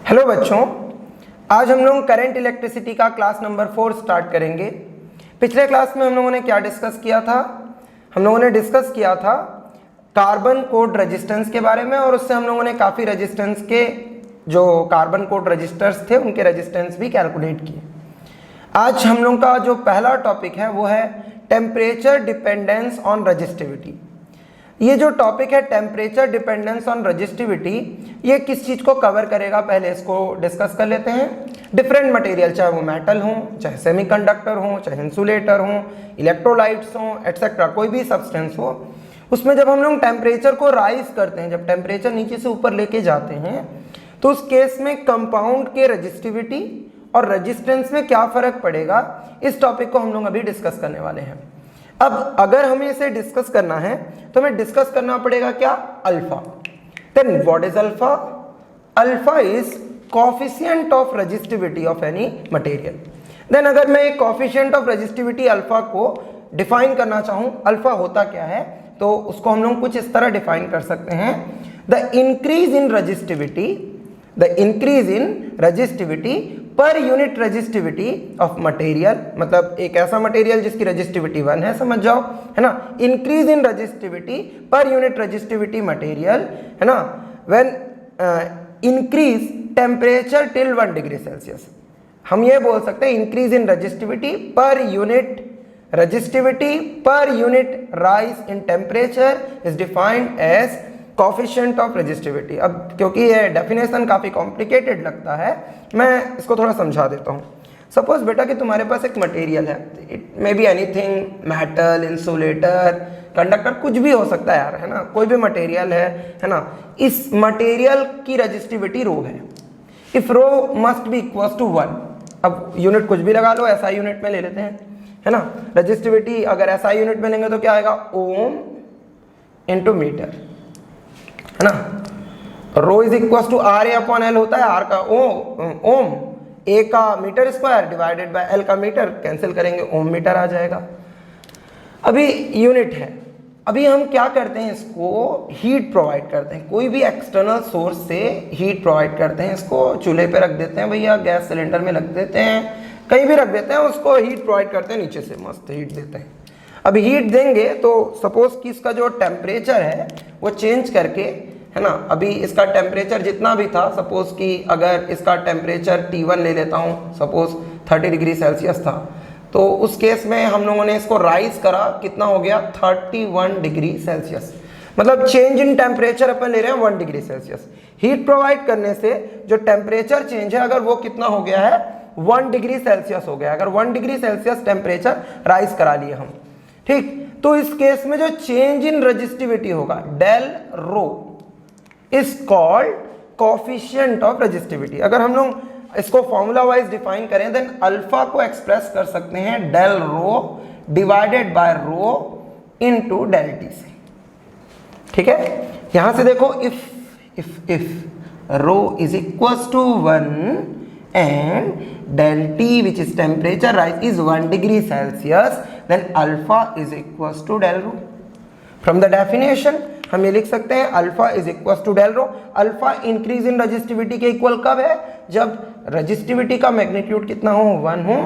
Hello बच्चों, आज हम लोग करंट इलेक्ट्रिसिटी का क्लास नंबर 4 स्टार्ट करेंगे। पिछले क्लास में हम लोगों ने क्या डिस्कस किया था? हम लोगों ने डिस्कस किया था कार्बन कोड रेजिस्टेंस के बारे में, और उससे हम लोगों ने काफ़ी रेजिस्टेंस के जो कार्बन कोड रजिस्टर्स थे उनके रेजिस्टेंस भी कैलकुलेट किए। आज हम लोग का जो पहला टॉपिक है वो है टेम्परेचर डिपेंडेंस ऑन रजिस्टिविटी। ये जो टॉपिक है टेम्परेचर डिपेंडेंस ऑन रजिस्टिविटी, ये किस चीज़ को कवर करेगा पहले इसको डिस्कस कर लेते हैं। डिफरेंट मटेरियल, चाहे वो मेटल हो, चाहे सेमीकंडक्टर हो, चाहे इंसुलेटर हो, इलेक्ट्रोलाइट्स हो, एटसेट्रा, कोई भी सब्सटेंस हो, उसमें जब हम लोग टेम्परेचर को राइज करते हैं, जब टेम्परेचर नीचे से ऊपर लेके जाते हैं, तो उस केस में कंपाउंड के रजिस्टिविटी और रजिस्टेंस में क्या फ़र्क पड़ेगा, इस टॉपिक को हम लोग अभी डिस्कस करने वाले हैं। अब अगर हमें इसे डिस्कस करना है तो हमें डिस्कस करना पड़ेगा क्या? Alpha. Then what is alpha? Alpha is coefficient of resistivity of any material. Then अगर मैं एक कोफिशिएंट ऑफ रजिस्टिविटी अल्फा को डिफाइन करना चाहूं, अल्फा होता क्या है, तो उसको हम लोग कुछ इस तरह डिफाइन कर सकते हैं। The increase in resistivity per unit resistivity of material, मतलब एक ऐसा मटेरियल जिसकी रजिस्टिविटी 1 है, समझ जाओ, है ना। Increase in resistivity per unit resistivity material, है ना, when increase temperature till 1 degree Celsius. हम ये बोल सकते हैं increase in resistivity per unit rise in temperature is defined as coefficient of resistivity. अब क्योंकि ये डेफिनेशन काफ़ी कॉम्प्लिकेटेड लगता है, मैं इसको थोड़ा समझा देता हूँ। सपोज बेटा कि तुम्हारे पास एक मटेरियल है, it may be anything, metal, insulator, conductor, कुछ भी हो सकता है यार, है ना, कोई भी मटेरियल है ना। इस मटेरियल की रजिस्टिविटी रो है। If rho must be equal to 1, अब यूनिट कुछ भी लगा लो, SI यूनिट में ले लेते हैं, है ना। रजिस्टिविटी अगर SI यूनिट में लेंगे तो क्या आएगा? ओम इंटू मीटर, है ना। Rho is equal to R upon L होता है, आर का ओम, ए का metre square divided by L का मीटर, कैंसिल करेंगे ओम मीटर आ जाएगा। अभी यूनिट है, अभी हम क्या करते हैं, इसको हीट प्रोवाइड करते हैं, कोई भी एक्सटर्नल सोर्स से हीट प्रोवाइड करते हैं। इसको चूल्हे पे रख देते हैं भैया, गैस सिलेंडर में रख देते हैं, कहीं भी रख देते हैं, उसको हीट प्रोवाइड करते हैं, नीचे से मस्त हीट देते हैं। अभी हीट देंगे तो सपोज कि इसका जो टेम्परेचर है वो चेंज करके, है ना, अभी इसका टेम्परेचर जितना भी था, सपोज कि अगर इसका टेम्परेचर T1 ले लेता हूँ, सपोज 30 डिग्री सेल्सियस था, तो उस केस में हम लोगों ने इसको राइज करा, कितना हो गया? 31 डिग्री सेल्सियस। मतलब चेंज इन टेम्परेचर अपन ले रहे हैं 1 डिग्री सेल्सियस। हीट प्रोवाइड करने से जो टेम्परेचर चेंज है, अगर वो कितना हो गया है? 1 डिग्री सेल्सियस हो गया। अगर 1 डिग्री सेल्सियस टेम्परेचर राइज करा लिए हम, ठीक, तो इस केस में जो चेंज इन रजिस्टिविटी होगा, del rho is called coefficient of resistivity. अगर हम लोग इसको फॉर्मूला वाइज डिफाइन करें, देन अल्फा को एक्सप्रेस कर सकते हैं del rho divided by rho into del T से, ठीक है। यहां से देखो, if rho is equals to 1 and del T, which is temperature rise, is 1 degree Celsius, then alpha is equals to del rho. From the definition हम ये लिख सकते हैं alpha is equals to del rho. Alpha increase in resistivity के equal कब है? जब resistivity का मैग्नीट्यूड कितना हो? 1 हो,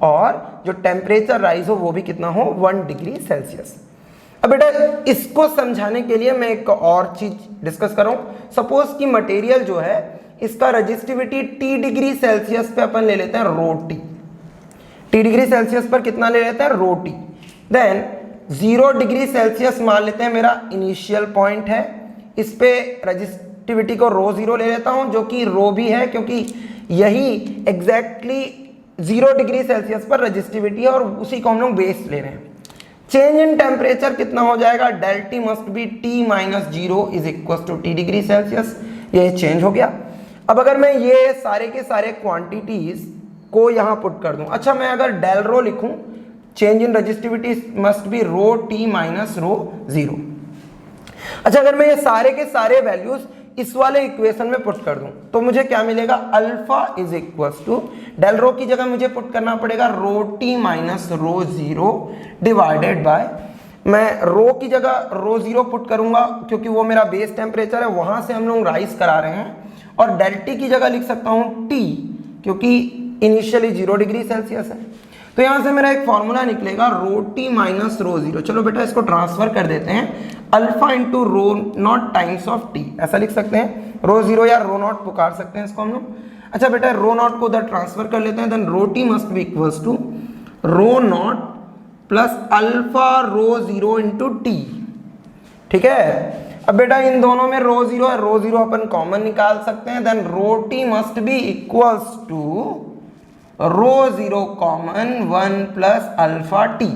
और जो टेम्परेचर राइज हो वो भी कितना हो? 1 डिग्री सेल्सियस। अब बेटा इसको समझाने के लिए मैं एक और चीज डिस्कस करूं। सपोज कि मटेरियल जो है, इसका रजिस्टिविटी T डिग्री सेल्सियस पे अपन ले लेते हैं रो T डिग्री सेल्सियस पर कितना ले लेते हैं? रो T। देन 0 डिग्री सेल्सियस मान लेते हैं मेरा इनिशियल पॉइंट है, इस पे रजिस्टिविटी को रो 0 ले लेता हूं, जो कि रो भी है क्योंकि यही एग्जैक्टली 0 डिग्री सेल्सियस पर रजिस्टिविटी है और उसी को हम लोग बेस ले रहे हैं। चेंज इन टेम्परेचर कितना हो जाएगा? Del T must be T minus 0 is equal to T degree Celsius. ये चेंज हो गया। अब अगर मैं ये सारे के सारे क्वांटिटीज को यहां पुट कर दूं, अच्छा मैं अगर डेल रो लिखूं, change in resistivity must be rho T minus rho 0। अच्छा अगर मैं ये सारे के सारे वैल्यूज इस वाले इक्वेशन में पुट कर दूं तो मुझे क्या मिलेगा? Alpha is equal to del rho की जगह मुझे पुट करना पड़ेगा rho T minus rho 0 divided by, मैं रो की जगह रो 0 पुट करूंगा क्योंकि वो मेरा बेस टेम्परेचर है, वहां से हम लोग राइज करा रहे हैं, और डेल टी की जगह लिख सकता हूँ टी, क्योंकि इनिशियली 0 डिग्री सेल्सियस है। तो यहाँ से मेरा एक फॉर्मूला निकलेगा rho T minus rho zero. चलो बेटा इसको ट्रांसफर कर देते हैं, alpha into rho not times of T, ऐसा लिख सकते हैं। रो जीरो या रो नॉट पुकार सकते हैं इसको हम लोग। अच्छा बेटा रो नॉट को उधर ट्रांसफर कर लेते हैं, then rho T must be equals to rho not plus alpha rho zero into T. ठीक है, अब बेटा इन दोनों में रो जीरो अपन कॉमन निकाल सकते हैं, then rho T must be equals to rho zero common 1 plus alpha T.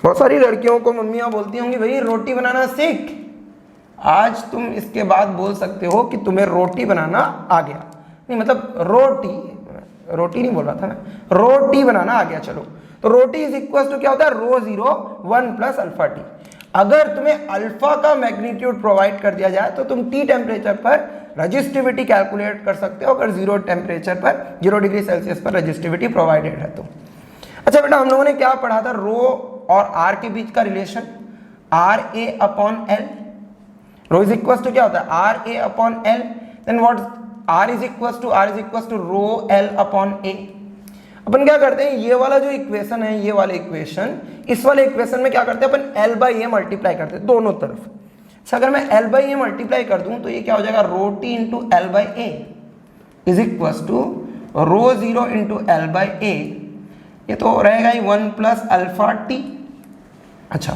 बहुत सारी लड़कियों को मम्मियाँ बोलती होंगी भाई रोटी बनाना सीख, आज तुम इसके बाद बोल सकते हो कि तुम्हें रोटी बनाना आ गया। नहीं मतलब रोटी नहीं बोल रहा था मैं, रोटी बनाना आ गया। चलो तो रोटी इज इक्वल टू क्या होता है, रो जीरो 1 प्लस अल्फा टी। अगर तुम्हें अल्फा का मैग्नीट्यूड प्रोवाइड कर दिया जाए तो तुम टी टेम्परेचर पर रजिस्टिविटी कैलकुलेट कर सकते हो, अगर 0 टेम्परेचर पर 0 डिग्री सेल्सियस पर रजिस्टिविटी प्रोवाइडेड है तो। अच्छा बेटा हम लोगों ने क्या पढ़ा था, रो और आर के बीच का relation R A upon L. Rho is equal to क्या होता है, R A upon L, then what R is equal to rho L upon A. अपन क्या करते हैं, ये वाला जो इक्वेशन है, ये वाला इक्वेशन, इस वाले इक्वेशन में क्या करते हैं अपन एल बाई ए मल्टीप्लाई करते हैं दोनों तरफ। अच्छा अगर मैं एल बाई ए मल्टीप्लाई कर दूं तो ये क्या हो जाएगा, rho t into L by A is equal to rho zero into L by A, ये तो रहेगा ही 1 प्लस अल्फा टी। अच्छा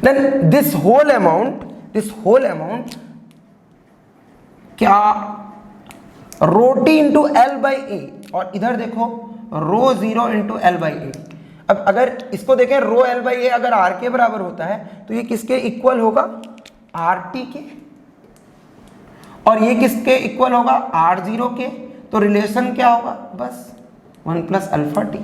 देन दिस होल अमाउंट क्या, rho t into L by A, और इधर देखो rho zero into L by A. अब अगर इसको देखें रो एल बाई ए अगर आर के बराबर होता है तो ये किसके इक्वल होगा, आर टी के, और ये किसके इक्वल होगा, आर जीरो के। तो रिलेशन क्या होगा, बस 1 प्लस अल्फा टी।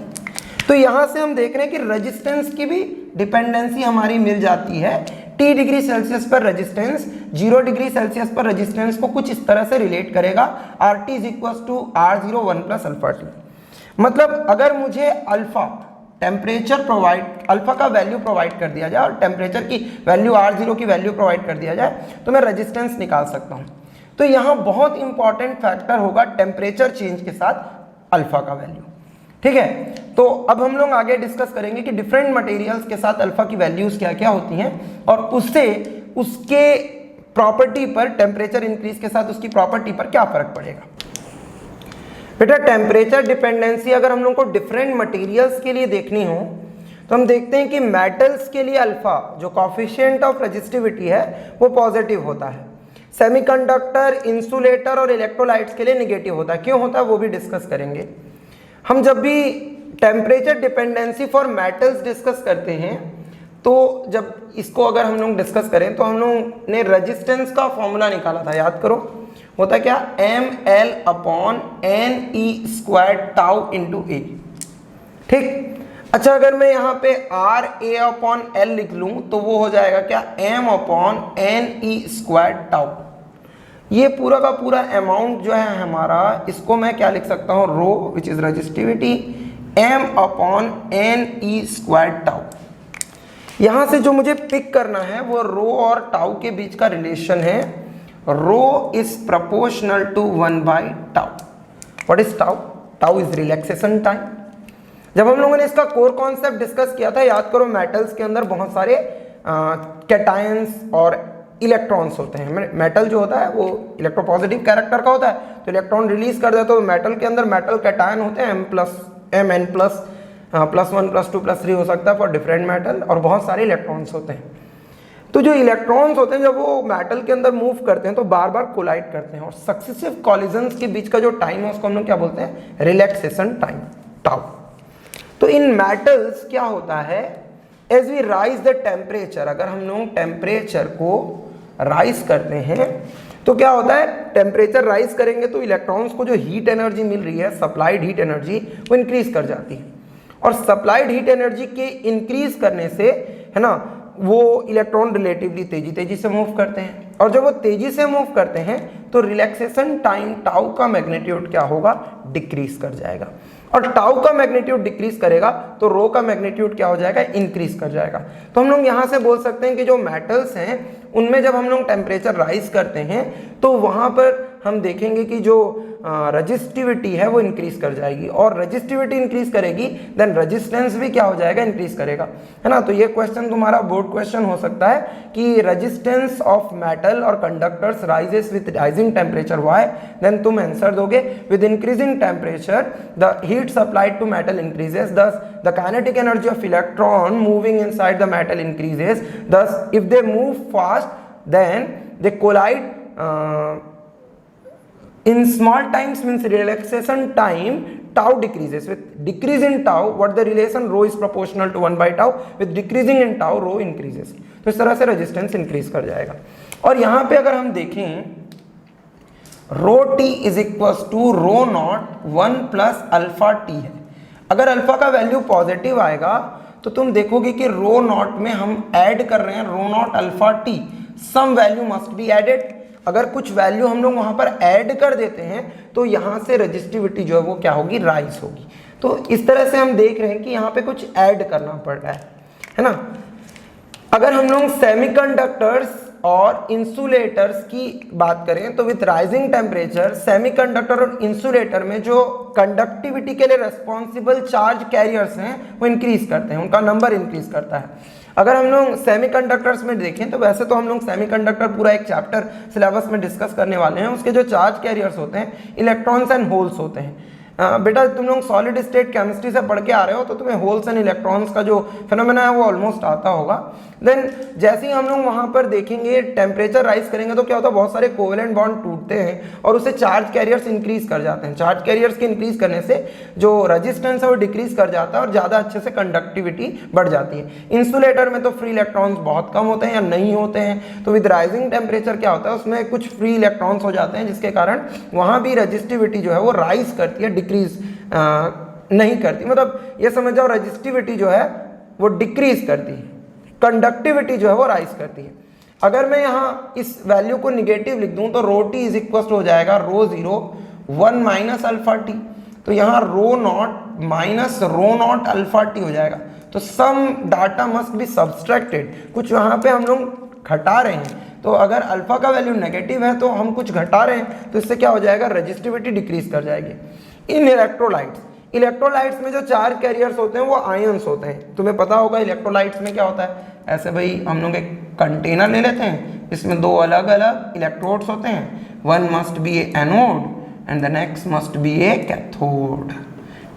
तो यहां से हम देख रहे हैं कि रेजिस्टेंस की भी डिपेंडेंसी हमारी मिल जाती है। टी डिग्री सेल्सियस पर रेजिस्टेंस 0 डिग्री सेल्सियस पर रेजिस्टेंस को कुछ इस तरह से रिलेट करेगा, R T is equal to R zero 1 plus alpha T. मतलब अगर मुझे अल्फा टेम्परेचर अल्फा का वैल्यू प्रोवाइड कर दिया जाए और टेम्परेचर की वैल्यू आर जीरो की वैल्यू प्रोवाइड कर दिया जाए तो मैं रेजिस्टेंस निकाल सकता हूं। तो यहां बहुत इंपॉर्टेंट फैक्टर होगा टेम्परेचर चेंज के साथ अल्फा का वैल्यू। ठीक है, तो अब हम लोग आगे डिस्कस करेंगे कि डिफरेंट मटेरियल्स के साथ अल्फा की वैल्यूज क्या क्या होती हैं और उसके प्रॉपर्टी पर, टेम्परेचर इंक्रीज के साथ उसकी प्रॉपर्टी पर क्या फर्क पड़ेगा। बेटा टेम्परेचर डिपेंडेंसी अगर हम लोग को डिफरेंट मटेरियल्स के लिए देखनी हो तो हम देखते हैं कि मेटल्स के लिए अल्फा जो कॉफिशिएंट ऑफ रेजिस्टिविटी है वो पॉजिटिव होता है, सेमीकंडक्टर, इंसुलेटर और इलेक्ट्रोलाइट्स के लिए नेगेटिव होता है। क्यों होता है वो भी डिस्कस करेंगे। हम जब भी temperature dependency for metals discuss करते हैं तो जब इसको अगर हम लोग डिस्कस करें तो हम लोग ने रेजिस्टेंस का फॉर्मूला निकाला था, याद करो, होता क्या, m l upon n e square tau into a. ठीक, अच्छा अगर मैं यहाँ पे आर ए अपॉन एल लिख लूँ तो वो हो जाएगा क्या, m upon n e square tau. ये पूरा का पूरा अमाउंट जो है हमारा, इसको मैं क्या लिख सकता हूँ, rho which is resistivity m upon n e square tau. यहाँ से जो मुझे पिक करना है वो रो और टाउ के बीच का रिलेशन है, rho is proportional to 1 by tau. What is tau, tau is relaxation time. जब हम लोगों ने इसका कोर कॉन्सेप्ट डिस्कस किया था, याद करो, मेटल्स के अंदर बहुत सारे कैटायंस और इलेक्ट्रॉन्स होते हैं। मेटल जो होता है वो इलेक्ट्रोपॉजिटिव कैरेक्टर का होता है, तो इलेक्ट्रॉन रिलीज कर देता है। तो मेटल के अंदर मेटल कैटायन होते हैं, एम एन प्लस +1 +2 +3 हो सकता है फॉर डिफरेंट मेटल, और बहुत सारे इलेक्ट्रॉन्स होते हैं। तो जो इलेक्ट्रॉन्स होते हैं जब वो मेटल के अंदर मूव करते हैं तो बार बार कोलाइड करते हैं, और सक्सेसिव कॉलिजन्स के बीच का जो टाइम है उसको हम लोग क्या बोलते हैं, रिलैक्सेशन टाइम, टाउ। तो इन मेटल्स क्या होता है, as we rise the temperature, अगर हम लोग टेम्परेचर को राइज करते हैं तो क्या होता है, टेम्परेचर राइज करेंगे तो इलेक्ट्रॉन्स को जो हीट एनर्जी मिल रही है, सप्लाइड हीट एनर्जी, वो इंक्रीज कर जाती है। और सप्लाइड हीट एनर्जी के इंक्रीज करने से, है ना, वो इलेक्ट्रॉन रिलेटिवली तेजी से मूव करते हैं, और जब वो तेजी से मूव करते हैं तो रिलैक्सेशन टाइम टाउ का मैग्नीट्यूड क्या होगा, डिक्रीज कर जाएगा। और टाउ का मैग्नीट्यूड डिक्रीज करेगा तो रो का मैग्नीट्यूड क्या हो जाएगा, इंक्रीज कर जाएगा। तो हम लोग यहाँ से बोल सकते हैं कि जो मेटल्स हैं उनमें जब हम लोग टेम्परेचर राइज करते हैं तो वहाँ पर हम देखेंगे कि जो रजिस्टिविटी है वो इंक्रीज कर जाएगी, और रजिस्टिविटी इंक्रीज करेगी देन रेजिस्टेंस भी क्या हो जाएगा, इंक्रीज करेगा, है ना। तो ये क्वेश्चन तुम्हारा बोर्ड क्वेश्चन हो सकता है कि रेजिस्टेंस ऑफ मेटल और conductors rises with rising temperature why, then तुम आंसर दोगे with increasing temperature the heat supplied to metal increases, thus the kinetic energy of electron moving inside the metal increases, thus if they move fast then they collide in small times means relaxation time tau decreases, with decrease in tau what the relation rho is proportional to 1 by tau, with decreasing in tau rho increases। तो इस तरह से resistance increase कर जाएगा। और यहाँ पे अगर हम देखें rho T is equal to rho not 1 plus alpha T है। अगर अल्फा का वैल्यू पॉजिटिव आएगा तो तुम देखोगे कि रो नॉट में हम ऐड कर रहे हैं rho not alpha t, some value must be added. अगर कुछ वैल्यू हम लोग वहां पर ऐड कर देते हैं तो यहां से रजिस्टिविटी जो है वो क्या होगी, राइज होगी। तो इस तरह से हम देख रहे हैं कि यहाँ पे कुछ ऐड करना पड़ रहा है ना। अगर हम लोग सेमीकंडक्टर्स और इंसुलेटर्स की बात करें तो विथ राइजिंग टेम्परेचर सेमीकंडक्टर और इंसुलेटर में जो कंडक्टिविटी के लिए रेस्पॉन्सिबल चार्ज कैरियर्स हैं वो इंक्रीज करते हैं, उनका नंबर इंक्रीज करता है। अगर हम लोग सेमीकंडक्टर्स में देखें तो वैसे तो हम लोग सेमीकंडक्टर पूरा एक चैप्टर सिलेबस में डिस्कस करने वाले हैं। उसके जो चार्ज कैरियर्स होते हैं इलेक्ट्रॉन्स एंड होल्स होते हैं। बेटा तुम लोग सॉलिड स्टेट केमिस्ट्री से पढ़ के आ रहे हो तो तुम्हें होल्स एंड इलेक्ट्रॉन्स का जो फिनोमेना है वो ऑलमोस्ट आता होगा। देन जैसे ही हम लोग वहां पर देखेंगे टेम्परेचर राइज करेंगे तो क्या होता है, बहुत सारे कोवेलेंट बॉन्ड टूटते हैं और उससे चार्ज कैरियर्स इंक्रीज कर जाते हैं। चार्ज कैरियर्स के इंक्रीज करने से जो रेजिस्टेंस है वो डिक्रीज कर जाता है और ज़्यादा अच्छे से कंडक्टिविटी बढ़ जाती है। इंसुलेटर में तो फ्री इलेक्ट्रॉन्स बहुत कम होते हैं या नहीं होते हैं, तो विद राइजिंग टेम्परेचर क्या होता है उसमें कुछ फ्री इलेक्ट्रॉन्स हो जाते हैं जिसके कारण वहाँ भी रेजिस्टिविटी जो है वो राइज करती है, डिक्रीज नहीं करती। मतलब ये समझ जाओ रेजिस्टिविटी जो है वो डिक्रीज करती है, कंडक्टिविटी जो है वो राइज करती है। अगर मैं यहाँ इस वैल्यू को निगेटिव लिख दूं तो रो टी इज इक्वल हो जाएगा रो 0 1 माइनस अल्फा टी, तो यहाँ rho not minus rho not alpha t हो जाएगा। तो some data must be subtracted, कुछ वहाँ पे हम लोग घटा रहे हैं। तो अगर अल्फा का वैल्यू नेगेटिव है तो हम कुछ घटा रहे हैं तो इससे क्या हो जाएगा, रेजिस्टिविटी डिक्रीज कर जाएगी। इन इलेक्ट्रोलाइट्स में जो चार्ज कैरियर्स होते हैं वो आयंस होते हैं। तुम्हें पता होगा इलेक्ट्रोलाइट्स में क्या होता है, ऐसे भाई हम लोग एक कंटेनर ले लेते हैं, इसमें दो अलग अलग इलेक्ट्रोड्स होते हैं, one must be A anode and the next must be A cathode.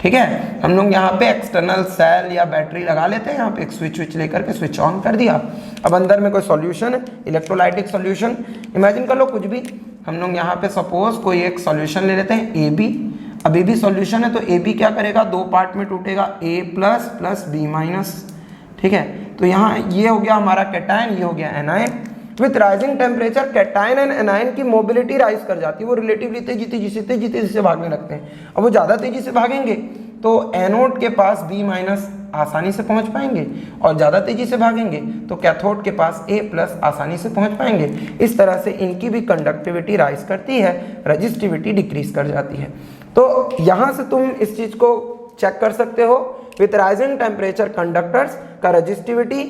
ठीक है, हम लोग यहाँ पे एक्सटर्नल सेल या बैटरी लगा लेते हैं, यहाँ पे एक स्विच लेकर के स्विच ऑन कर दिया। अब अंदर में कोई सॉल्यूशन है, इलेक्ट्रोलाइटिक सॉल्यूशन, इमेजिन कर लो कुछ भी। हम लोग यहाँ पे सपोज कोई एक सॉल्यूशन ले लेते हैं ए बी। अब ए बी सॉल्यूशन है तो ए बी क्या करेगा, दो पार्ट में टूटेगा, ए प्लस प्लस बी माइनस। ठीक है, तो यहाँ ये हो गया हमारा कैटायन, ये हो गया anion. With rising temperature cation and anion की मोबिलिटी राइज कर जाती है, वो रिलेटिवली तेजी से भागने लगते हैं। अब वो ज़्यादा तेजी से भागेंगे तो एनोड के पास बी माइनस आसानी से पहुंच पाएंगे, और ज़्यादा तेजी से भागेंगे तो कैथोड के पास ए प्लस आसानी से पहुंच पाएंगे। इस तरह से इनकी भी कंडक्टिविटी राइज करती है, रजिस्टिविटी डिक्रीज कर जाती है। तो यहाँ से तुम इस चीज़ को चेक कर सकते हो, विथ राइजिंग टेम्परेचर कंडक्टर्स का रजिस्टिविटी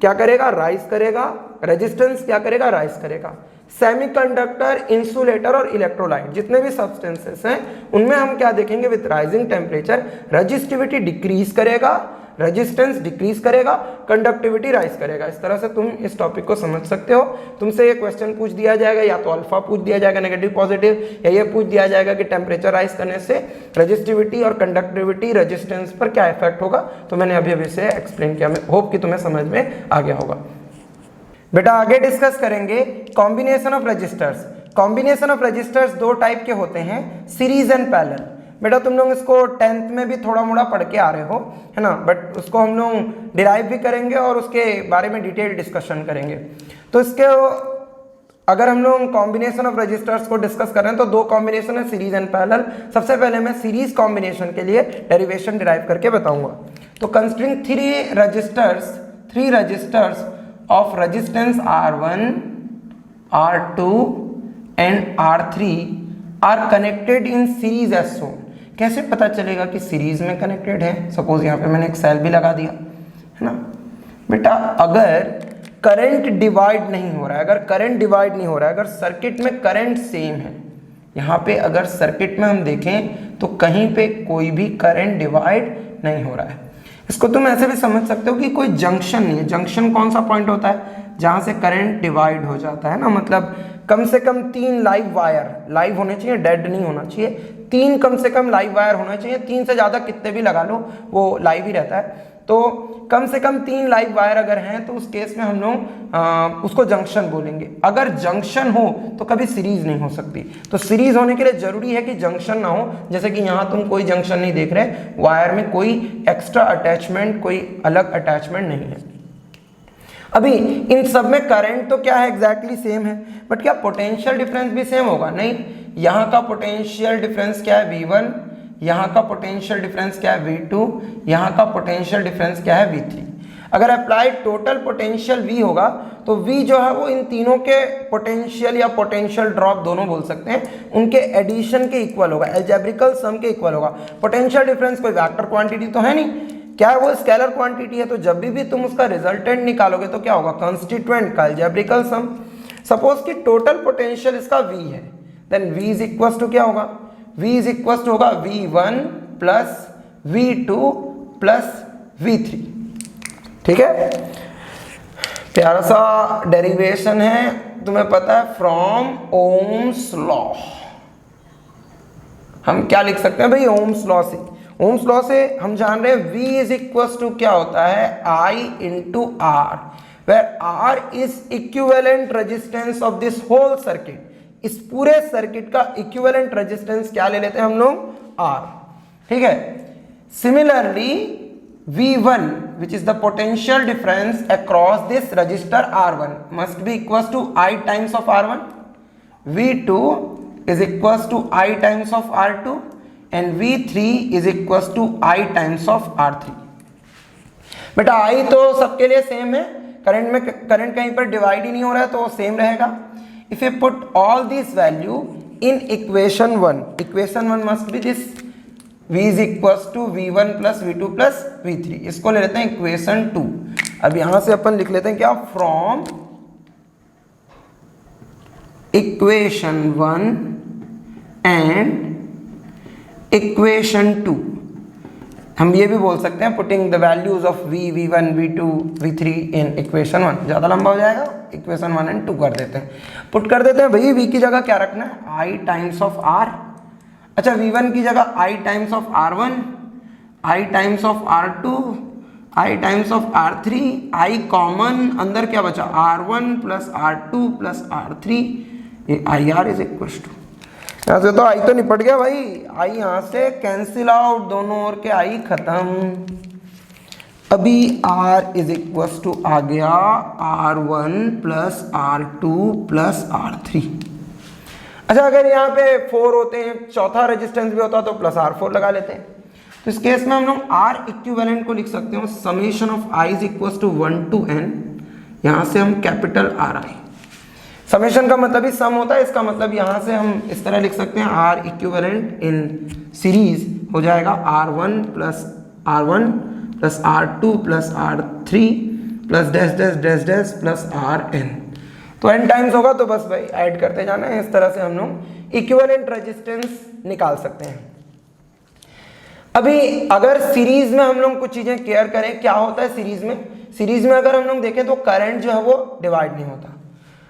क्या करेगा, राइज करेगा, रेजिस्टेंस क्या करेगा, राइज करेगा। सेमीकंडक्टर, इंसुलेटर और इलेक्ट्रोलाइट जितने भी सब्सटेंसेस हैं उनमें हम क्या देखेंगे, with rising temperature resistivity decrease करेगा, रेजिस्टेंस डिक्रीज करेगा, कंडक्टिविटी राइज करेगा। इस तरह से तुम इस टॉपिक को समझ सकते हो। तुमसे ये क्वेश्चन पूछ दिया जाएगा, या तो अल्फा पूछ दिया जाएगा नेगेटिव पॉजिटिव, या ये पूछ दिया जाएगा कि टेम्परेचर राइज करने से रजिस्टिविटी और कंडक्टिविटी रेजिस्टेंस पर क्या इफेक्ट होगा। तो मैंने अभी से एक्सप्लेन किया, मैं होप कि तुम्हें समझ में आ गया होगा। बेटा आगे डिस्कस करेंगे combination of resistors. Combination of resistors दो टाइप के होते हैं, सीरीज एंड पैरेलल। बेटा तुम लोग इसको 10th में भी थोड़ा मोड़ा पढ़ के आ रहे हो, है ना, बट उसको हम लोग डिराइव भी करेंगे और उसके बारे में डिटेल डिस्कशन करेंगे। तो इसके अगर हम लोग कॉम्बिनेशन ऑफ रजिस्टर्स को डिस्कस कर रहे हैं तो दो कॉम्बिनेशन है, सीरीज एंड पैरेलल। सबसे पहले मैं सीरीज कॉम्बिनेशन के लिए डेरिवेशन डिराइव करके बताऊंगा। तो considering three resistors of resistance R1, R2 and R3 are connected in series as shown। कैसे पता चलेगा कि सीरीज में कनेक्टेड है? सपोज यहाँ पे मैंने एक सेल भी लगा दिया, है ना। बेटा अगर करंट डिवाइड नहीं हो रहा है, अगर सर्किट में करंट सेम है, यहाँ पे अगर सर्किट में हम देखें तो कहीं पे कोई भी करंट डिवाइड नहीं हो रहा है। इसको तुम ऐसे भी समझ सकते हो कि कोई जंक्शन नहीं है। जंक्शन कौन सा पॉइंट होता है जहाँ से करंट डिवाइड हो जाता है ना, मतलब कम से कम 3 लाइव वायर लाइव होने चाहिए, डेड नहीं होना चाहिए। 3 कम से कम लाइव वायर होना चाहिए, 3 से ज़्यादा कितने भी लगा लो वो लाइव ही रहता है। तो कम से कम 3 लाइव वायर अगर हैं तो उस केस में हम लोग उसको जंक्शन बोलेंगे। अगर जंक्शन हो तो कभी सीरीज नहीं हो सकती। तो सीरीज होने के लिए जरूरी है कि जंक्शन ना हो, जैसे कि यहाँ तुम कोई जंक्शन नहीं देख रहे, वायर में कोई एक्स्ट्रा अटैचमेंट, कोई अलग अटैचमेंट नहीं है। अभी इन सब में करंट तो क्या है एग्जैक्टली सेम है, बट क्या पोटेंशियल डिफरेंस भी सेम होगा? नहीं, यहाँ का पोटेंशियल डिफरेंस क्या है V1, यहाँ का पोटेंशियल डिफरेंस क्या है V2, यहाँ का पोटेंशियल डिफरेंस क्या है V3। अगर अप्लाइड टोटल पोटेंशियल V होगा तो V जो है वो इन तीनों के पोटेंशियल या पोटेंशियल ड्रॉप दोनों बोल सकते हैं, उनके एडिशन के इक्वल होगा, अलजेब्रिकल सम के इक्वल होगा। पोटेंशियल डिफरेंस कोई वेक्टर क्वांटिटी तो है नहीं, क्या है वो स्केलर क्वांटिटी है। तो जब भी तुम उसका रिजल्टेंट निकालोगे तो क्या होगा, कंस्टिट्यूएंट का अलजेब्रिकल सम। सपोज कि टोटल पोटेंशियल इसका V है, then V is equal to क्या होगा, V इज इक्वल टू होगा V1 plus V2 plus V3। ठीक है, प्यारा सा डेरिवेशन है, तुम्हें पता है फ्रॉम ओम्स लॉ। हम क्या लिख सकते हैं भाई, ओम्स लॉ से। ओम्स लॉ से हम जान रहे हैं V इज इक्वल टू क्या होता है, I into R, where R is equivalent resistance of this whole circuit. इस पूरे सर्किट का इक्विवेलेंट रेजिस्टेंस क्या ले लेते हैं हम लोग, R। ठीक है, similarly V1 which is the potential difference across this resistor R1 must be equals to I times of R1, V2 is equals to I times of R2 and V3 is equals to I times of R3। बेटा I तो सबके लिए same है, current में current कहीं पर divide ही नहीं हो रहा है तो सेम रहेगा। If you put all these value in equation 1, equation 1 must be this V is equals to V1 plus V2 plus V3। इसको ले लेते हैं इक्वेशन 2। अब यहां से अपन लिख लेते हैं क्या, फ्रॉम इक्वेशन 1 एंड इक्वेशन 2 हम ये भी बोल सकते हैं putting the values of V, V1, V2, V3 in equation 1। ज़्यादा लंबा हो जाएगा, इक्वेशन 1 एंड 2 कर देते हैं, पुट कर देते हैं। भाई V की जगह क्या रखना है, I टाइम्स ऑफ R। अच्छा, V1 की जगह I times of R1, I times of R2, I times of R3, I common, अंदर क्या बचा, R1 plus R2 plus R3, ये IR इज इक्वल टू, यहाँ से तो I तो निपट गया भाई, I यहाँ से कैंसिल आउट, दोनों ओर के I खत्म। अभी R इज इक्वल टू आ गया R1 plus R2 plus R3। अच्छा, अगर यहाँ पे 4 होते हैं, चौथा रेजिस्टेंस भी होता तो प्लस R4 लगा लेते हैं। तो इस केस में हम लोग R इक्विवेलेंट को लिख सकते हो summation of I is equal to 1 to n, यहाँ से हम कैपिटल RI। समेशन का मतलब ही सम होता है, इसका मतलब यहाँ से हम इस तरह लिख सकते हैं R इक्विवेलेंट इन सीरीज हो जाएगा R1 plus R2 plus R3 plus dash dash dash dash plus RN। तो n टाइम्स होगा तो बस भाई ऐड करते जाना है। इस तरह से हम लोग इक्विवेलेंट रेजिस्टेंस निकाल सकते हैं। अभी अगर सीरीज में हम लोग कुछ चीजें केयर करें, क्या होता है सीरीज में अगर हम लोग देखें तो करंट जो है वो डिवाइड नहीं होता।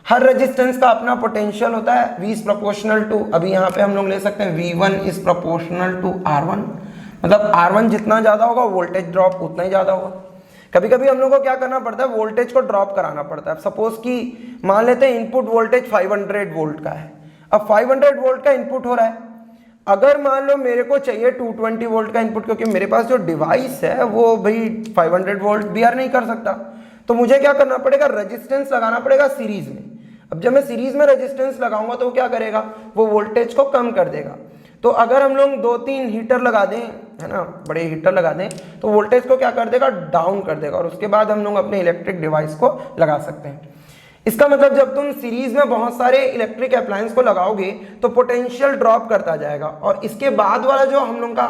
हर रेजिस्टेंस का अपना पोटेंशियल होता है, V इज प्रोपोर्शनल टू, अभी यहाँ पे हम लोग ले सकते हैं V1 is proportional to R1, मतलब R1 जितना ज्यादा होगा वोल्टेज ड्रॉप उतना ही ज्यादा होगा। कभी कभी हम लोग को क्या करना पड़ता है, वोल्टेज को ड्रॉप कराना पड़ता है। सपोज कि मान लेते हैं इनपुट वोल्टेज 500 वोल्ट का है, अब 500 वोल्ट का इनपुट हो रहा है। अगर मान लो मेरे को चाहिए 220 वोल्ट का इनपुट, क्योंकि मेरे पास जो डिवाइस है वो भाई 500 वोल्ट बियर नहीं कर सकता, तो मुझे क्या करना पड़ेगा, रेजिस्टेंस लगाना पड़ेगा सीरीज में। अब जब मैं सीरीज में रेजिस्टेंस लगाऊंगा तो वो क्या करेगा, वो वोल्टेज को कम कर देगा। तो अगर हम लोग 2-3 हीटर लगा दें, है ना, बड़े हीटर लगा दें, तो वोल्टेज को क्या कर देगा, डाउन कर देगा, और उसके बाद हम लोग अपने इलेक्ट्रिक डिवाइस को लगा सकते हैं। इसका मतलब जब तुम सीरीज में बहुत सारे इलेक्ट्रिक अप्लायंस को लगाओगे तो पोटेंशियल ड्रॉप करता जाएगा, और इसके बाद वाला जो हम लोग का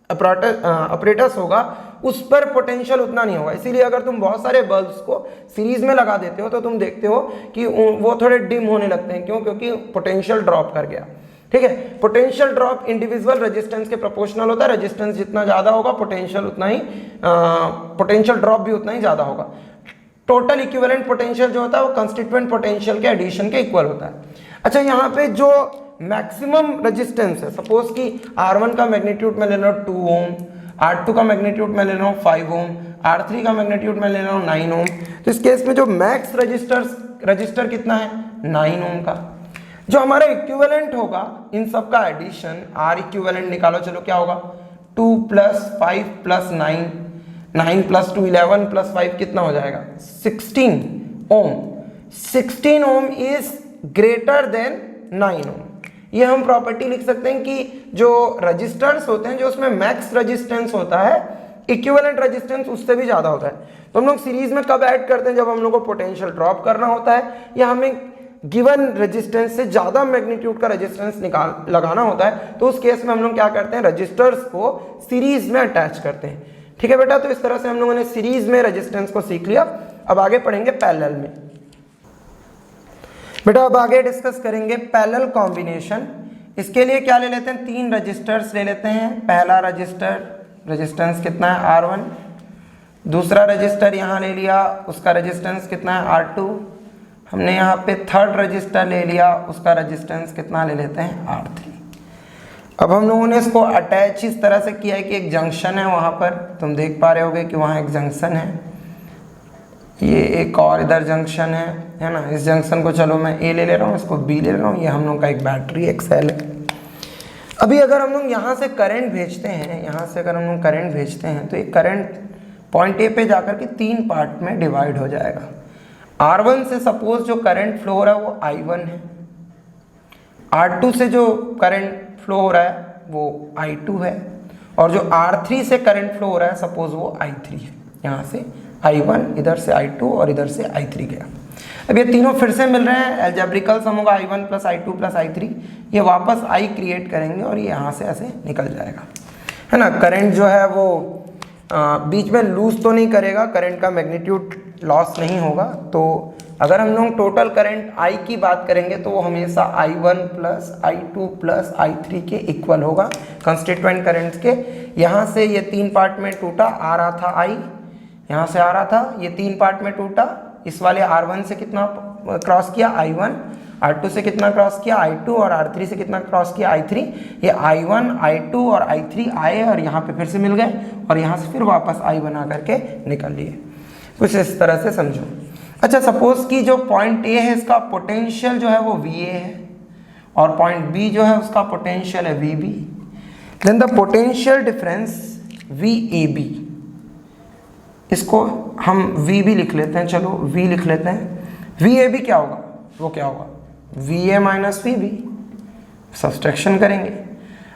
अपरेटस होगा उस पर पोटेंशियल उतना नहीं होगा। इसीलिए अगर तुम बहुत सारे बल्ब्स को सीरीज में लगा देते हो तो तुम देखते हो कि वो थोड़े डिम होने लगते हैं। क्यों? क्योंकि पोटेंशियल ड्रॉप कर गया। ठीक है। पोटेंशियल ड्रॉप इंडिविजुअल रेजिस्टेंस के प्रोपोर्शनल होता है, रेजिस्टेंस जितना ज्यादा होगा पोटेंशियल उतना ही पोटेंशियल ड्रॉप भी उतना ही ज्यादा होगा। टोटल इक्विवेलेंट पोटेंशियल जो होता है वो कंस्टिट्यूएंट पोटेंशियल के एडिशन के इक्वल होता है। अच्छा, यहाँ पे जो मैक्सिमम रेजिस्टेंस है, सपोज कि R1 का मैग्नीट्यूड मैं ले रहा हूँ 2 ओम, R2 का मैग्नीट्यूड मैं ले रहा हूँ 5 ओम, R3 का मैग्नीट्यूड मैं ले रहा हूँ 9 ओम, तो इस केस में जो मैक्स रजिस्टर कितना है 9 ओम का। जो हमारा इक्विवेलेंट होगा इन सब का एडिशन, R इक्विवेलेंट निकालो, चलो क्या होगा 2 + 5 + 9, 9 + 2 11 + 5 कितना हो जाएगा 16 ओम। 16 ओम इज ग्रेटर देन 9 ओम। ये हम प्रॉपर्टी लिख सकते हैं कि जो रजिस्टर्स होते हैं जो उसमें मैक्स रेजिस्टेंस होता है, इक्विवेलेंट रेजिस्टेंस उससे भी ज्यादा होता है। तो हम लोग सीरीज में कब ऐड करते हैं, जब हम लोग को पोटेंशियल ड्रॉप करना होता है या हमें गिवन रेजिस्टेंस से ज्यादा मैग्नीट्यूड का रेजिस्टेंस लगाना होता है, तो उस केस में हम लोग क्या करते हैं, रजिस्टर्स को सीरीज में अटैच करते हैं। ठीक है बेटा, तो इस तरह से हम लोगों ने सीरीज में रेजिस्टेंस को सीख लिया। अब आगे पढ़ेंगे पैरेलल में। बेटा अब आगे डिस्कस करेंगे पैरेलल कॉम्बिनेशन। इसके लिए क्या ले लेते हैं, 3 रजिस्टर्स ले लेते हैं। पहला रजिस्टर रेजिस्टेंस कितना है R1, दूसरा रजिस्टर यहाँ ले लिया, उसका रेजिस्टेंस कितना है R2, हमने यहाँ पे थर्ड रजिस्टर ले लिया, उसका रेजिस्टेंस कितना ले लेते हैं R3। अब हम लोगों ने इसको अटैच इस तरह से किया है कि एक जंक्शन है वहाँ पर, तुम देख पा रहे होगे कि वहाँ एक जंक्शन है, ये एक और इधर जंक्शन है ना। इस जंक्शन को चलो मैं A ले रहा हूँ, इसको B ले रहा हूँ, ये हम लोग का एक बैटरी एक सेल है। अभी अगर हम लोग यहाँ से करंट भेजते हैं, यहाँ से अगर हम लोग करंट भेजते हैं तो ये करंट पॉइंट A पे जाकर के 3 पार्ट में डिवाइड हो जाएगा। R1 से सपोज जो करंट फ्लो हो रहा है वो I1 है, R2 से जो करंट फ्लो हो रहा है वो I2 है, और जो R3 से करंट फ्लो हो रहा है सपोज वो I3 है। यहाँ से I1, इधर से I2 और इधर से I3 गया। अब ये तीनों फिर से मिल रहे हैं, अलजेब्रिकल सम होगा I1 + I2 + I3, ये वापस I क्रिएट करेंगे और ये यहाँ से ऐसे निकल जाएगा, है ना। करंट जो है वो बीच में लूज तो नहीं करेगा, करंट का मैग्नीट्यूड लॉस नहीं होगा। तो अगर हम लोग टोटल करंट I की बात करेंगे तो वो हमेशा I1 + I2 + I3 के इक्वल होगा कंस्टिट्यूएंट करंट्स के। यहाँ से ये 3 पार्ट में टूटा, आ रहा था I, यहाँ से आ रहा था, ये 3 पार्ट में टूटा, इस वाले R1 से कितना क्रॉस किया I1, R2 से कितना क्रॉस किया I2 और R3 से कितना क्रॉस किया I3। ये I1, I2 और I3 आए और यहाँ पे फिर से मिल गए और यहाँ से फिर वापस I बना करके निकल लिए। कुछ इस तरह से समझो। अच्छा, सपोज कि जो पॉइंट A है इसका पोटेंशियल जो है वो VA है और पॉइंट B जो है उसका पोटेंशियल है VB, then the potential difference VAB, इसको हम VB लिख लेते हैं, चलो V लिख लेते हैं। VAB क्या होगा, वो क्या होगा VA - VB, सब्सट्रैक्शन करेंगे।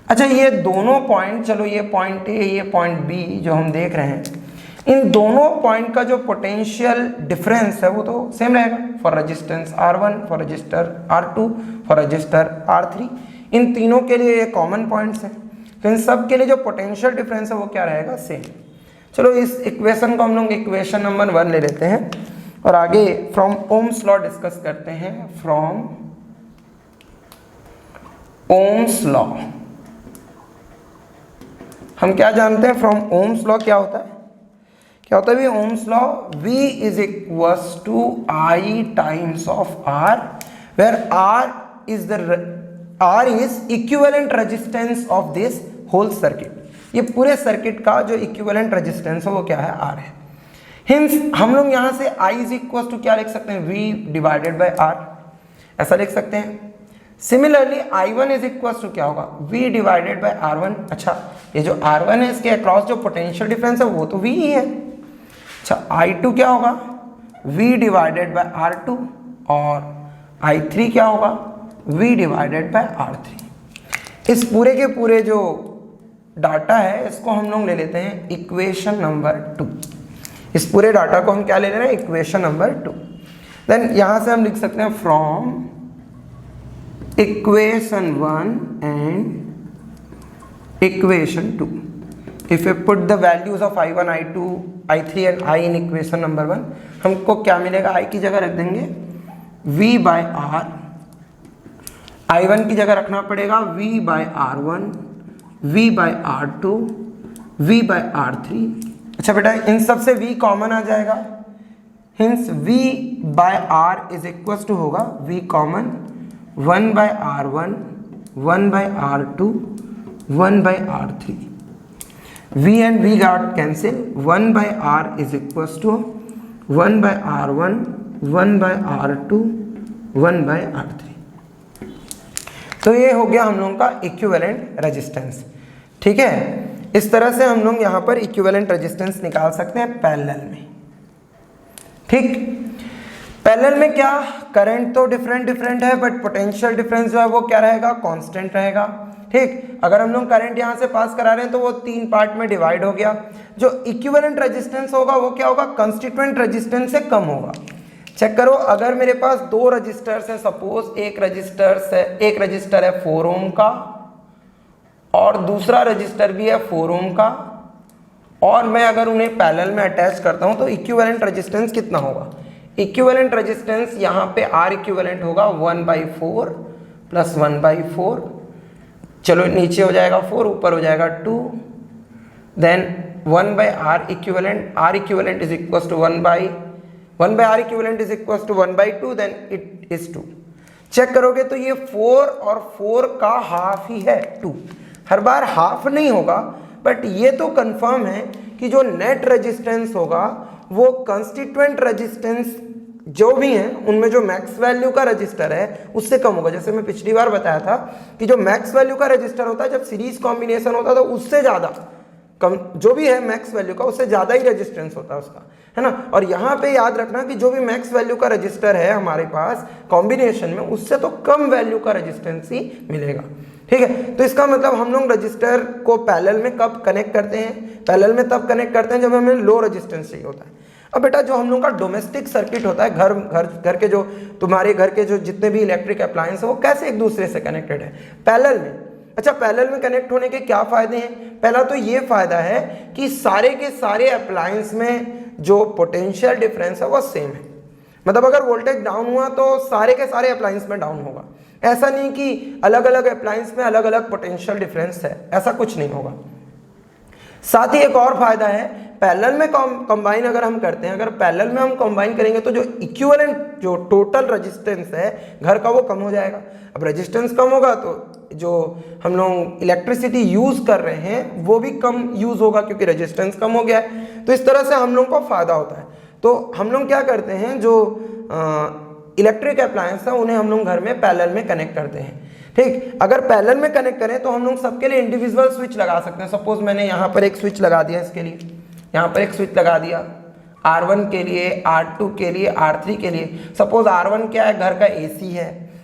अच्छा, ये दोनों पॉइंट, चलो ये पॉइंट A ये पॉइंट B जो हम देख रहे हैं, इन दोनों पॉइंट का जो पोटेंशियल डिफरेंस है वो तो सेम रहेगा for resistance R1, for register R2, for register R3। इन तीनों के लिए ये कॉमन पॉइंट्स हैं, तो इन सब के लिए जो पोटेंशियल डिफरेंस है वो क्या रहेगा, सेम। चलो इस इक्वेशन को हम लोग इक्वेशन नंबर 1 ले लेते हैं और आगे फ्रॉम ओम्स लॉ डिस्कस करते हैं। फ्रॉम ओम्स लॉ हम क्या जानते हैं, फ्रॉम ओम्स लॉ क्या होता है, क्या होता है Ohm's law, V = I times of R, where R is equivalent resistance of this whole circuit। ये पूरे सर्किट का जो इक्विवेलेंट रेजिस्टेंस है वो क्या है, R है। हिंस हम लोग यहाँ से I = क्या लिख सकते हैं, V/R, ऐसा लिख सकते हैं। सिमिलरली I1 = क्या होगा, V/R1। अच्छा, ये जो R1 है इसके अक्रॉस जो पोटेंशियल डिफरेंस है वो तो V ही है। अच्छा, I2 क्या होगा, V/R2 और I3 क्या होगा, V/R3। इस पूरे के पूरे जो डाटा है इसको हम लोग ले लेते हैं इक्वेशन नंबर 2। इस पूरे डाटा को हम क्या ले रहे हैं, इक्वेशन नंबर 2। देन यहां से हम लिख सकते हैं from equation 1 and equation 2, if you put the values of I1, I2, I3 and I in equation number 1, हमको क्या मिलेगा, I की जगह रख देंगे V/R I1 की जगह रखना पड़ेगा V/R1, V/R2, V/R3। अच्छा बेटा, इन सब से V कॉमन आ जाएगा, hence V/R is equal to होगा V common 1/R1, 1/R2, 1/R3। V and V got cancel, 1/R is equals to 1/R1, 1/R2, 1/R3। तो ये हो गया हम लोगों का इक्विवेलेंट रेजिस्टेंस। ठीक है, इस तरह से हम लोग यहाँ पर इक्विवेलेंट रेजिस्टेंस निकाल सकते हैं पैरेलल में। ठीक, पैरेलल में क्या, करंट तो डिफरेंट है, बट पोटेंशियल डिफरेंस जो है वो क्या रहेगा, कांस्टेंट रहेगा। ठीक, अगर हम लोग करंट यहाँ से पास करा रहे हैं तो वो 3 पार्ट में डिवाइड हो गया। जो इक्विवेलेंट रेजिस्टेंस होगा वो क्या होगा, कंस्टिट्यूएंट रेजिस्टेंस से कम होगा। चेक करो, अगर मेरे पास 2 रजिस्टर्स हैं, सपोज एक रजिस्टर है 4 ओम का और दूसरा रजिस्टर भी है 4 ओम का, और मैं अगर उन्हें पैरेलल में अटैच करता हूं तो इक्विवेलेंट रेजिस्टेंस कितना होगा, इक्विवेलेंट रेजिस्टेंस यहाँ पे R इक्विवेलेंट होगा 1/4 प्लस 1/4, चलो नीचे हो जाएगा 4, ऊपर हो जाएगा 2, then 1/R equivalent, R equivalent is equal to 1/R equivalent is equal to 1/2, then it is 2। Check करोगे तो ये 4 और 4 का हाफ ही है 2। हर बार हाफ नहीं होगा, बट ये तो कंफर्म है कि जो नेट रेजिस्टेंस होगा वो कंस्टिट्यूएंट रेजिस्टेंस जो भी है उनमें जो मैक्स वैल्यू का रजिस्टर है उससे कम होगा। जैसे मैं पिछली बार बताया था कि जो मैक्स वैल्यू का रजिस्टर होता है जब सीरीज कॉम्बिनेशन होता है तो उससे ज़्यादा कम जो भी है मैक्स वैल्यू का उससे ज़्यादा ही रेजिस्टेंस होता है उसका, है ना। और यहाँ पे याद रखना कि जो भी मैक्स वैल्यू का रजिस्टर है हमारे पास कॉम्बिनेशन में उससे तो कम वैल्यू का रेजिस्टेंस ही मिलेगा। ठीक है, तो इसका मतलब हम लोग रजिस्टर को पैरेलल में कब कनेक्ट करते हैं, पैरेलल में तब कनेक्ट करते हैं जब हमें लो रेजिस्टेंस चाहिए होता है। अब बेटा जो हम लोग का डोमेस्टिक सर्किट होता है, घर के जो तुम्हारे घर के जो जितने भी इलेक्ट्रिक अप्लायंस है वो कैसे एक दूसरे से कनेक्टेड है, पैरेलल में। अच्छा, पैरेलल में कनेक्ट होने के क्या फायदे हैं, पहला तो ये फायदा है कि सारे के सारे अप्लायंस में जो पोटेंशियल डिफरेंस है वो सेम है। मतलब अगर वोल्टेज डाउन हुआ तो सारे के सारे अप्लायंस में डाउन होगा, ऐसा नहीं कि अलग अलग अप्लायंस में अलग अलग पोटेंशियल डिफरेंस है, ऐसा कुछ नहीं होगा। साथ ही एक और फायदा है, पैरेलल में कंबाइन अगर हम करते हैं, अगर पैरेलल में हम कंबाइन करेंगे तो जो इक्विवेलेंट जो टोटल रेजिस्टेंस है घर का वो कम हो जाएगा। अब रेजिस्टेंस कम होगा तो जो हम लोग इलेक्ट्रिसिटी यूज कर रहे हैं वो भी कम यूज होगा क्योंकि रेजिस्टेंस कम हो गया है। तो इस तरह से हम लोग को फायदा होता है। तो हम लोग क्या करते हैं, जो इलेक्ट्रिक अप्लायंस है उन्हें हम लोग घर में पैरेलल में कनेक्ट करते हैं। ठीक, अगर पैरेलल में कनेक्ट करें तो हम लोग सबके लिए इंडिविजुअल स्विच लगा सकते हैं। सपोज मैंने यहाँ पर एक स्विच लगा दिया, इसके लिए यहाँ पर एक स्विच लगा दिया R1 के लिए, R2 के लिए, R3 के लिए। सपोज R1 क्या है, घर का AC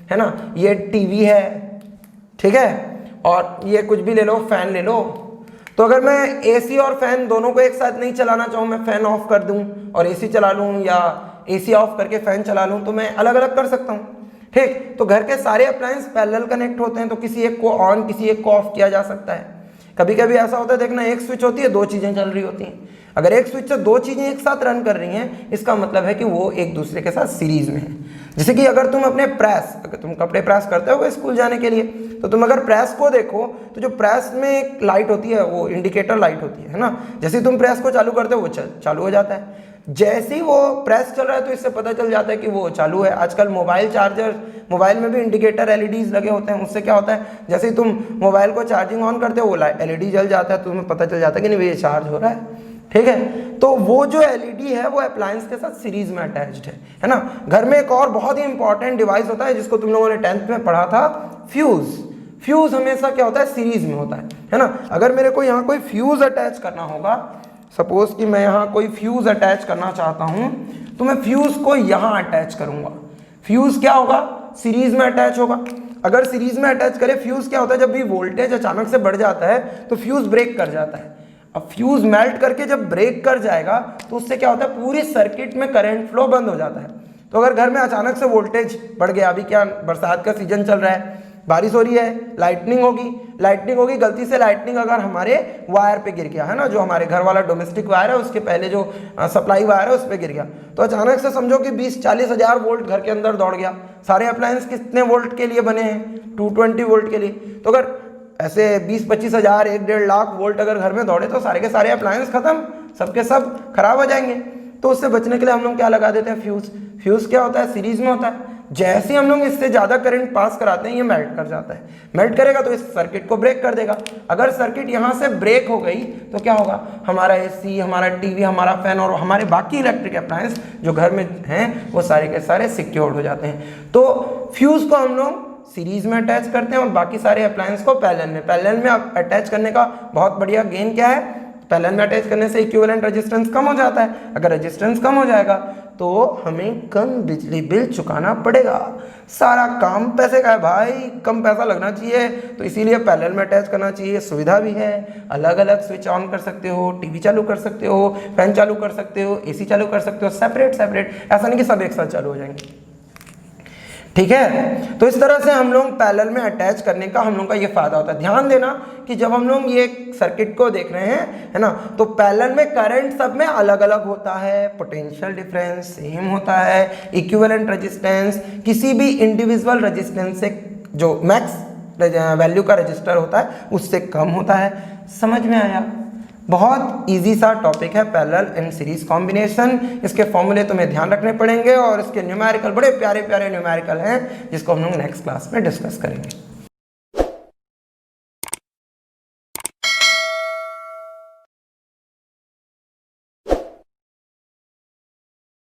है ना, ये टीवी है, ठीक है, और ये कुछ भी ले लो, फैन ले लो। तो अगर मैं AC और फैन दोनों को एक साथ नहीं चलाना चाहूँ, मैं फैन ऑफ कर दूँ और AC चला लूँ या AC ऑफ करके फैन चला लूँ, तो मैं अलग अलग कर सकता हूँ। ठीक, तो घर के सारे अप्लायंस पैरेलल कनेक्ट होते हैं तो किसी एक को ऑन किसी एक को ऑफ किया जा सकता है। कभी कभी ऐसा होता है, देखना एक स्विच होती है, 2 चीज़ें चल रही होती हैं। अगर एक स्विच से 2 चीज़ें एक साथ रन कर रही हैं इसका मतलब है कि वो एक दूसरे के साथ सीरीज में है। जैसे कि अगर तुम अपने प्रेस, अगर तुम कपड़े प्रेस करते हो स्कूल जाने के लिए, तो तुम अगर प्रेस को देखो तो जो प्रेस में एक लाइट होती है वो इंडिकेटर लाइट होती है ना। जैसे तुम प्रेस को चालू करते हो वो चालू हो जाता है। जैसे ही वो प्रेस चल रहा है तो इससे पता चल जाता है कि वो चालू है। आजकल मोबाइल चार्जर, मोबाइल में भी इंडिकेटर LEDs लगे होते हैं, उससे क्या होता है, जैसे ही तुम मोबाइल को चार्जिंग ऑन करते हो वो LED जल जाता है, तो तुम्हें पता चल जाता है कि नहीं ये चार्ज हो रहा है। ठीक है, तो वो जो LED है वो अप्लायंस के साथ सीरीज में अटैच्ड है ना। घर में एक और बहुत ही इंपॉर्टेंट डिवाइस होता है जिसको तुम लोगों ने 10th में पढ़ा था, फ्यूज। फ्यूज हमेशा क्या होता है, सीरीज में होता है ना। अगर मेरे को यहाँ कोई फ्यूज अटैच करना होगा, सपोज कि मैं यहाँ कोई फ्यूज अटैच करना चाहता हूँ, तो मैं फ्यूज को यहाँ अटैच करूँगा। फ्यूज क्या होगा, सीरीज में अटैच होगा। अगर सीरीज में अटैच करें, फ्यूज क्या होता है, जब भी वोल्टेज अचानक से बढ़ जाता है तो फ्यूज ब्रेक कर जाता है। अब फ्यूज मेल्ट करके जब ब्रेक कर जाएगा तो उससे क्या होता है, पूरी सर्किट में करंट फ्लो बंद हो जाता है। तो अगर घर में अचानक से वोल्टेज बढ़ गया, अभी क्या बरसात का सीजन चल रहा है बारिश हो रही है, लाइटनिंग होगी, गलती से लाइटनिंग अगर हमारे वायर पे गिर गया है ना, जो हमारे घर वाला डोमेस्टिक वायर है उसके पहले जो सप्लाई वायर है उस पे गिर गया, तो अचानक से समझो कि 20-40 हज़ार वोल्ट घर के अंदर दौड़ गया। सारे अप्लायंस कितने वोल्ट के लिए बने हैं? 220 वोल्ट के लिए। तो अगर ऐसे 20-25 हज़ार 1-1.5 लाख वोल्ट अगर घर में दौड़े तो सारे के सारे अप्लायंस खत्म, सबके सब खराब हो जाएंगे। तो उससे बचने के लिए हम लोग क्या लगा देते हैं? फ्यूज़ क्या होता है? सीरीज में होता है। जैसे ही हम लोग इससे ज़्यादा करंट पास कराते हैं ये मेल्ट कर जाता है। मेल्ट करेगा तो इस सर्किट को ब्रेक कर देगा। अगर सर्किट यहाँ से ब्रेक हो गई तो क्या होगा? हमारा एसी, हमारा टीवी, हमारा फैन और हमारे बाकी इलेक्ट्रिक अप्लायंस जो घर में हैं वो सारे के सारे सिक्योर्ड हो जाते हैं। तो फ्यूज़ को हम लोग सीरीज में अटैच करते हैं और बाकी सारे अप्लायंस को पैरेलल में अटैच करने का बहुत बढ़िया गेन क्या है? पैरेलल में अटैच करने से इक्विवेलेंट रेजिस्टेंस कम हो जाता है। अगर रेजिस्टेंस कम हो जाएगा तो हमें कम बिजली बिल चुकाना पड़ेगा। सारा काम पैसे का है भाई, कम पैसा लगना चाहिए, तो इसीलिए पैरेलल में अटैच करना चाहिए। सुविधा भी है, अलग अलग स्विच ऑन कर सकते हो, टीवी चालू कर सकते हो, फैन चालू कर सकते हो, एसी चालू कर सकते हो, सेपरेट, ऐसा नहीं कि सब एक साथ चालू हो जाएंगे। ठीक है, तो इस तरह से हम लोग पैरेलल में अटैच करने का हम लोग का ये फायदा होता है। ध्यान देना कि जब हम लोग ये सर्किट को देख रहे हैं, है ना, तो पैरेलल में करंट सब में अलग अलग होता है, पोटेंशियल डिफरेंस सेम होता है, इक्विवेलेंट रेजिस्टेंस किसी भी इंडिविजुअल रेजिस्टेंस से जो मैक्स वैल्यू का रजिस्टर होता है उससे कम होता है। समझ में आया? बहुत इजी सा टॉपिक है पैरेलल एंड सीरीज कॉम्बिनेशन। इसके फॉर्मूले तुम्हें ध्यान रखने पड़ेंगे और इसके न्यूमेरिकल बड़े प्यारे प्यारे न्यूमेरिकल हैं जिसको हम लोग नेक्स्ट क्लास में डिस्कस करेंगे।